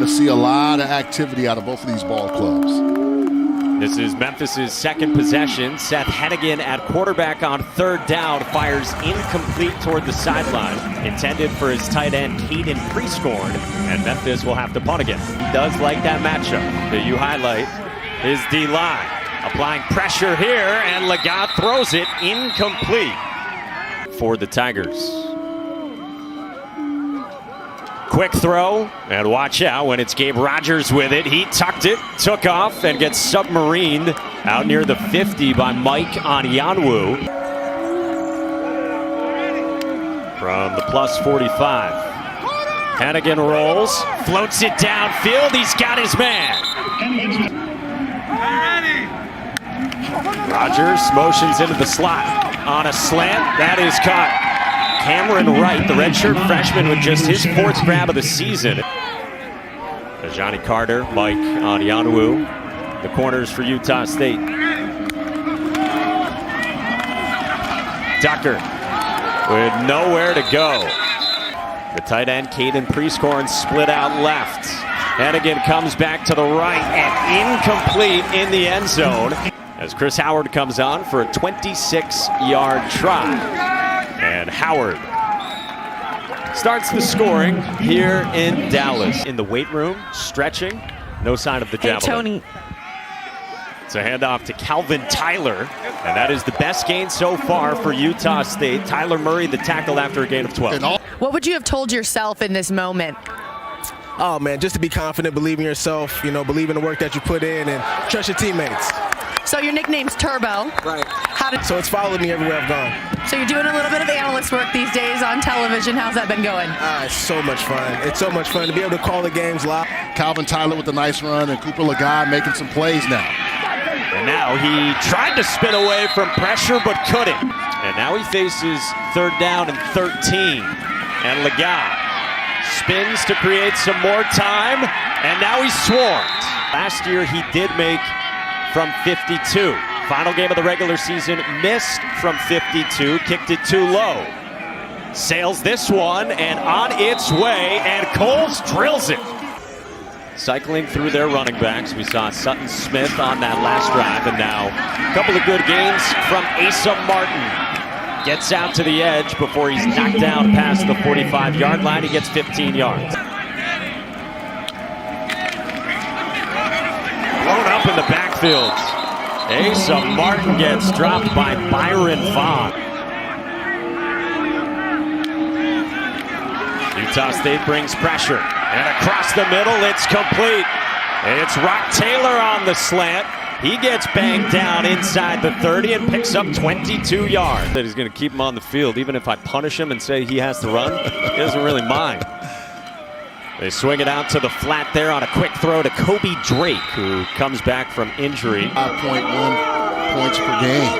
to see a lot of activity out of both of these ball clubs. This is Memphis' second possession. Seth Hennigan at quarterback on third down fires incomplete toward the sideline, intended for his tight end Caden Prescorn, and Memphis will have to punt again. He does like that matchup that you highlight. His D-line applying pressure here, and Legat throws it incomplete for the Tigers. Quick throw, and watch out when it's Gabe Rogers with it. He tucked it, took off, and gets submarined out near the 50 by Mike Onyanwu from the plus 45. Hennigan rolls, floats it downfield. He's got his man. Rogers motions into the slot on a slant. That is caught. Cameron Wright, the redshirt freshman, with just his fourth grab of the season. Johnny Carter, Mike Onyanwu, the corners for Utah State. Tucker with nowhere to go. The tight end, Caden Prescorn, split out left. Hennigan comes back to the right and incomplete in the end zone as Chris Howard comes on for a 26-yard try. And Howard starts the scoring here in Dallas. In the weight room, stretching. No sign of the javelin. Hey, Tony. It's a handoff to Calvin Tyler. And that is the best gain so far for Utah State. Tyler Murray, the tackle after a gain of 12. What would you have told yourself in this moment? Oh, man, just to be confident, believe in yourself, believe in the work that you put in, and trust your teammates. So your nickname's Turbo. Right. So it's followed me everywhere I've gone. So you're doing a little bit of analyst work these days on television. How's that been going? It's so much fun. It's so much fun to be able to call the games live. Calvin Tyler with a nice run, and Cooper Legat making some plays now. And now he tried to spin away from pressure, but couldn't. And now he faces third down and 13. And Legat spins to create some more time, and now he's swarmed. Last year he did make from 52. Final game of the regular season, missed from 52, kicked it too low. Sails this one, and on its way, and Coles drills it. Cycling through their running backs, we saw Sutton Smith on that last drive, and now a couple of good gains from Asa Martin. Gets out to the edge before he's knocked down past the 45-yard line. He gets 15 yards. Blown up in the backfield. Asa Martin gets dropped by Byron Vaughn. Utah State brings pressure. And across the middle, it's complete. It's Rock Taylor on the slant. He gets banged down inside the 30 and picks up 22 yards. That he's going to keep him on the field. Even if I punish him and say he has to run, he doesn't really mind. They swing it out to the flat there on a quick throw to Kobe Drake, who comes back from injury. 5.1 points per game.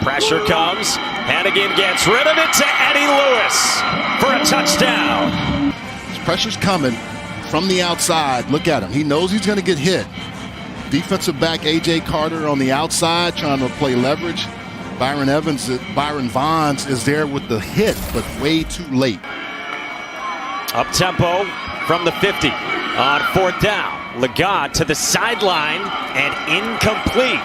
Pressure comes. Hennigan gets rid of it to Eddie Lewis for a touchdown. This pressure's coming from the outside. Look at him. He knows he's going to get hit. Defensive back A.J. Carter on the outside trying to play leverage. Byron Vaughn is there with the hit, but way too late. Up tempo from the 50 on fourth down. Legat to the sideline and incomplete.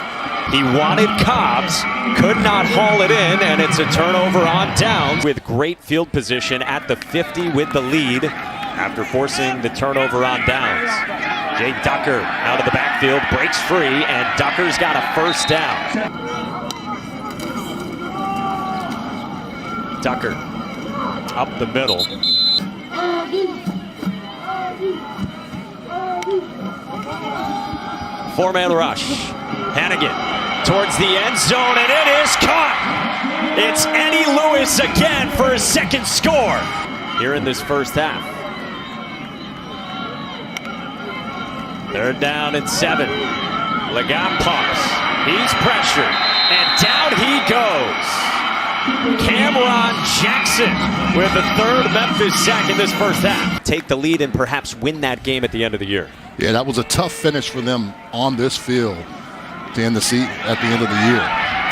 He wanted Cobbs, could not haul it in, and it's a turnover on downs with great field position at the 50 with the lead after forcing the turnover on downs. Jay Ducker out of the backfield, breaks free, and Ducker's got a first down. Ducker up the middle. Four-man rush. Hennigan towards the end zone, and it is caught. It's Eddie Lewis again for his second score here in this first half. Third down and 7. Legat pumps. He's pressured, and down he goes. Cameron Jackson with the third Memphis sack in this first half. Take the lead and perhaps win that game at the end of the year. Yeah, that was a tough finish for them on this field to end the season at the end of the year.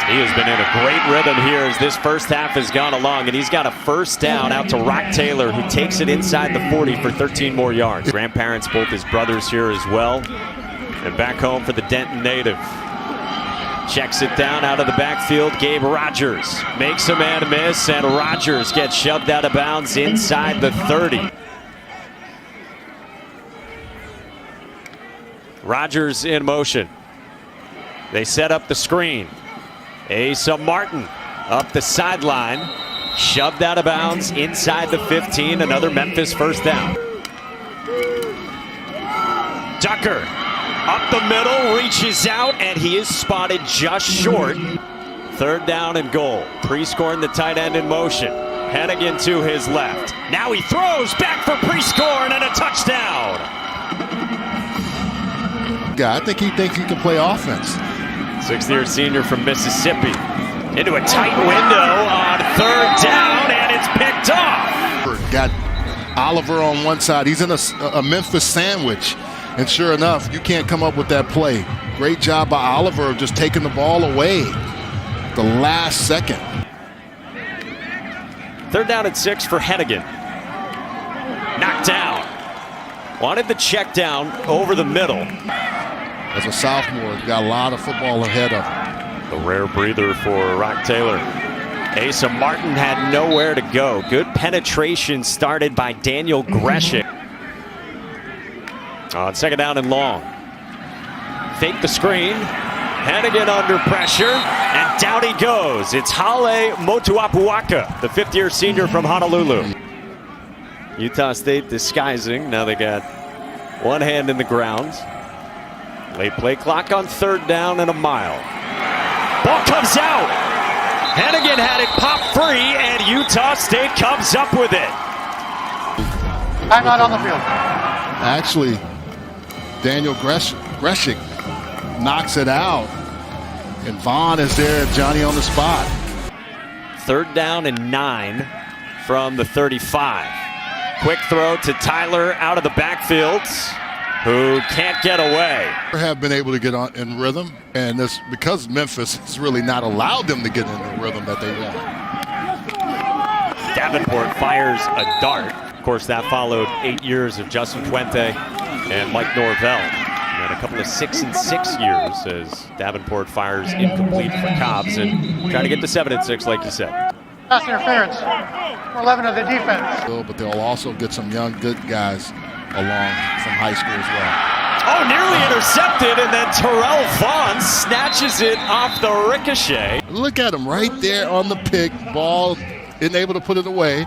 He has been in a great rhythm here as this first half has gone along, and he's got a first down out to Rock Taylor, who takes it inside the 40 for 13 more yards. Grandparents, both his brothers here as well. And back home for the Denton native. Checks it down out of the backfield. Gabe Rogers makes a man miss, and Rogers gets shoved out of bounds inside the 30. Rogers in motion. They set up the screen. Asa Martin up the sideline, shoved out of bounds inside the 15. Another Memphis first down. Ducker up the middle, reaches out, and he is spotted just short. Third down and goal. Prescorn, the tight end, in motion. Hennigan to his left. Now he throws back for Prescorn and a touchdown. I think he thinks he can play offense. Sixth-year senior from Mississippi. Into a tight window on third down, and it's picked off. Got Oliver on one side. He's in a Memphis sandwich. And sure enough, you can't come up with that play. Great job by Oliver of just taking the ball away the last second. Third down and 6 for Hennigan. Knocked down. Wanted the check down over the middle. As a sophomore, got a lot of football ahead of him. A rare breather for Rock Taylor. Asa Martin had nowhere to go. Good penetration started by Daniel Gresham. On second down and long. Fake the screen. Hennigan under pressure, and down he goes. It's Hale Motuapuaka, the fifth-year senior from Honolulu. Utah State disguising. Now they got one hand in the ground. Late play clock on third down and a mile. Ball comes out. Hennigan had it pop free, and Utah State comes up with it. Timeout on the field. Actually, Daniel Gresham knocks it out, and Vaughn is there, Johnny on the spot. Third down and 9 from the 35. Quick throw to Tyler out of the backfield, who can't get away. Have been able to get on in rhythm, and this because Memphis has really not allowed them to get in the rhythm that they want. Davenport fires a dart. Of course, that followed 8 years of Justin Fuente and Mike Norvell. And a couple of 6 and 6 years as Davenport fires incomplete for Cobbs and trying to get to 7 and 6, like you said. Pass interference for 11 of the defense. But they'll also get some young, good guys along from high school as well. Oh, nearly intercepted, and then Terrell Vaughn snatches it off the ricochet. Look at him right there on the pick. Ball isn't able to put it away.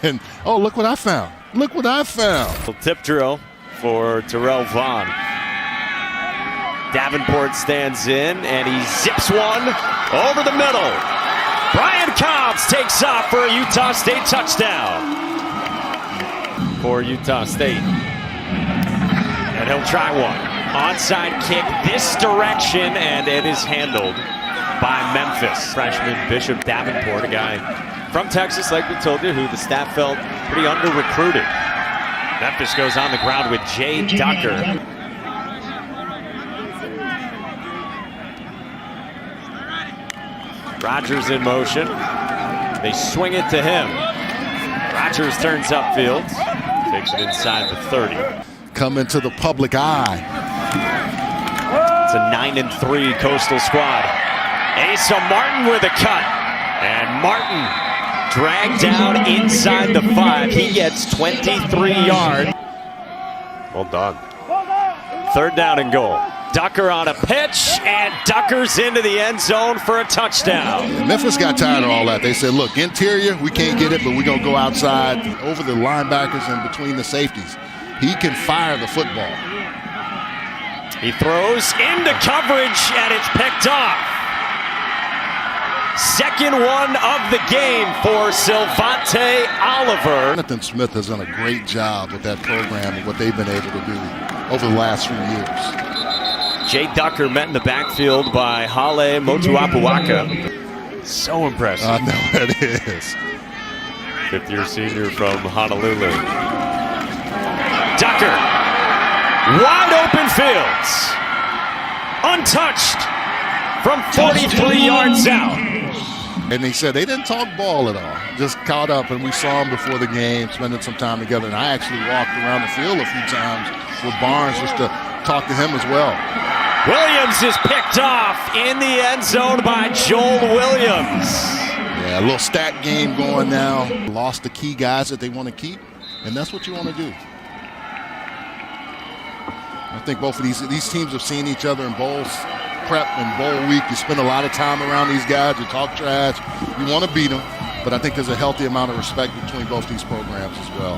And, oh, look what I found. Look what I found. Tip drill for Terrell Vaughn. Davenport stands in, and he zips one over the middle. Brian Cobbs takes off for a Utah State touchdown. For Utah State. And he'll try one. Onside kick this direction, and it is handled by Memphis. Freshman Bishop Davenport, a guy from Texas, like we told you, who the staff felt pretty under-recruited. Memphis goes on the ground with Jay Ducker. Rogers in motion. They swing it to him. Rogers turns upfield. Takes it inside the 30. Come into the public eye. It's a 9 and 3 Coastal squad. Asa Martin with a cut. And Martin dragged down inside the 5. He gets 23 yards. Well done. Third down and goal. Ducker on a pitch, and Ducker's into the end zone for a touchdown. Memphis got tired of all that. They said, look, interior, we can't get it, but we're going to go outside over the linebackers and between the safeties. He can fire the football. He throws into coverage, and it's picked off. Second one of the game for Sylvante Oliver. Jonathan Smith has done a great job with that program and what they've been able to do over the last few years. Jay Ducker met in the backfield by Hale Motuapuaka. So impressive. I know it is. Fifth-year senior from Honolulu. Ducker. Wide open fields. Untouched. from 43 yards out. And he said they didn't talk ball at all, just caught up, and we saw him before the game, spending some time together. And I actually walked around the field a few times with Barnes just to talk to him as well. Williams is picked off in the end zone by Joel Williams. Yeah, a little stat game going now. Lost the key guys that they want to keep, and that's what you want to do. I think both of these teams have seen each other in bowl prep and bowl week. You spend a lot of time around these guys. You talk trash. You want to beat them, but I think there's a healthy amount of respect between both these programs as well.